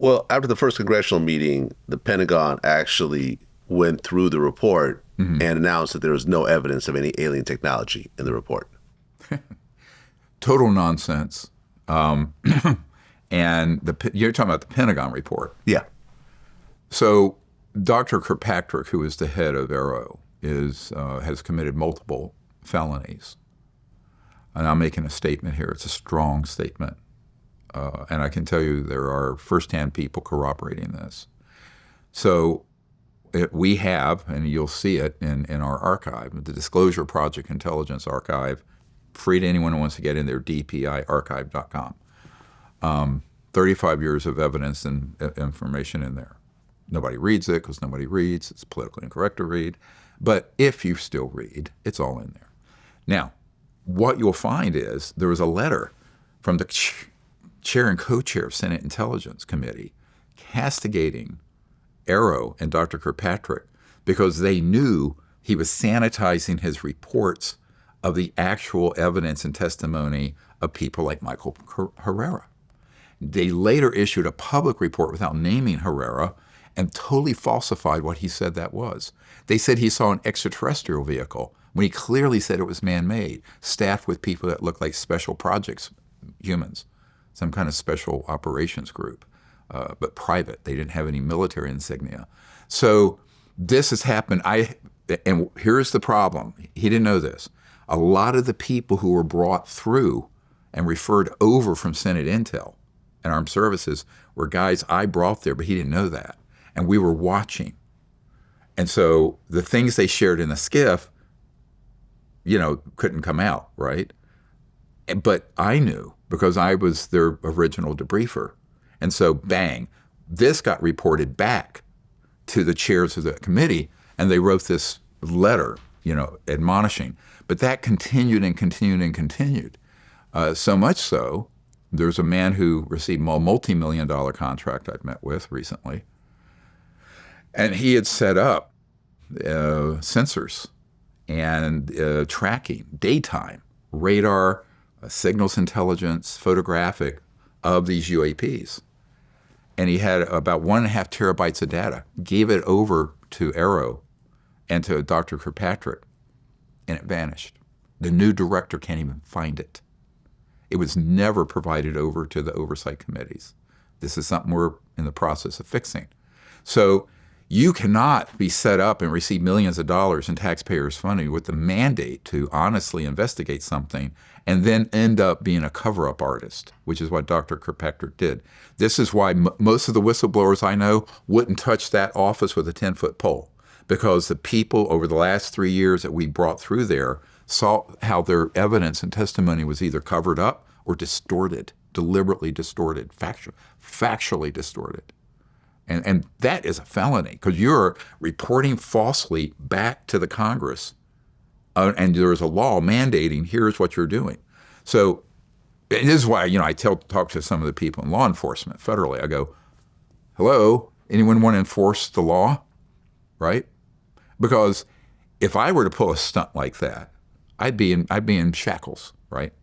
Well, after the first congressional meeting, the Pentagon actually went through the report and announced that there was no evidence of any alien technology in the report. Total nonsense. And you're talking about the Pentagon report. Yeah. So Dr. Kirkpatrick, who is the head of AARO, has committed multiple felonies. And I'm making a statement here. It's a strong statement. And I can tell you there are firsthand people corroborating this. So we have, and you'll see it in our archive, the Disclosure Project Intelligence Archive, free to anyone who wants to get in there, dpiarchive.com. 35 years of evidence and information in there. Nobody reads it because nobody reads. It's politically incorrect to read. But if you still read, it's all in there. Now, what you'll find is there was a letter from the chair and co-chair of Senate Intelligence Committee castigating AARO and Dr. Kirkpatrick because they knew he was sanitizing his reports of the actual evidence and testimony of people like Michael Herrera. They later issued a public report without naming Herrera and totally falsified what he said that was. They said he saw an extraterrestrial vehicle when he clearly said it was man-made, staffed with people that looked like special projects humans, some kind of special operations group, but private. They didn't have any military insignia. So this has happened. And here's the problem. He didn't know this. A lot of the people who were brought through and referred over from Senate Intel and Armed Services were guys I brought there, but he didn't know that. And we were watching. And so the things they shared in the skiff, couldn't come out, right? But I knew because I was their original debriefer. And so, bang, this got reported back to the chairs of the committee, and they wrote this letter, admonishing. But that continued and continued and continued. So much so, there's a man who received a multi-million-dollar contract I've met with recently, and he had set up sensors and tracking, daytime, radar, signals intelligence, photographic of these UAPs. And he had about 1.5 terabytes of data, gave it over to AARO and to Dr. Kirkpatrick, and it vanished. The new director can't even find it. It was never provided over to the oversight committees. This is something we're in the process of fixing. So you cannot be set up and receive millions of dollars in taxpayers' funding with the mandate to honestly investigate something and then end up being a cover-up artist, which is what Dr. Kirkpatrick did. This is why most of the whistleblowers I know wouldn't touch that office with a 10-foot pole, because the people over the last 3 years that we brought through there saw how their evidence and testimony was either covered up or distorted, deliberately distorted, factually distorted. And that is a felony because you're reporting falsely back to the Congress. And there is a law mandating here's what you're doing. So this is why, I talk to some of the people in law enforcement federally. I go, hello, anyone want to enforce the law? Right? Because if I were to pull a stunt like that, I'd be in shackles, right?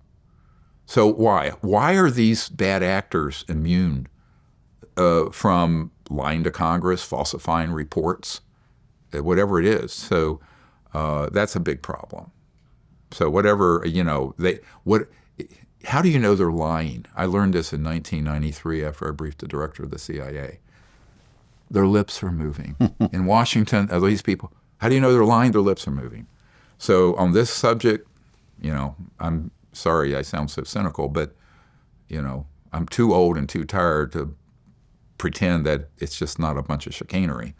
So why? Why are these bad actors immune from lying to Congress, falsifying reports, whatever it is? So that's a big problem. So whatever, how do you know they're lying? I learned this in 1993 after I briefed the director of the CIA. Their lips are moving. In Washington, these people, how do you know they're lying? Their lips are moving. So on this subject, I'm sorry I sound so cynical, but, I'm too old and too tired to pretend that it's just not a bunch of chicanery.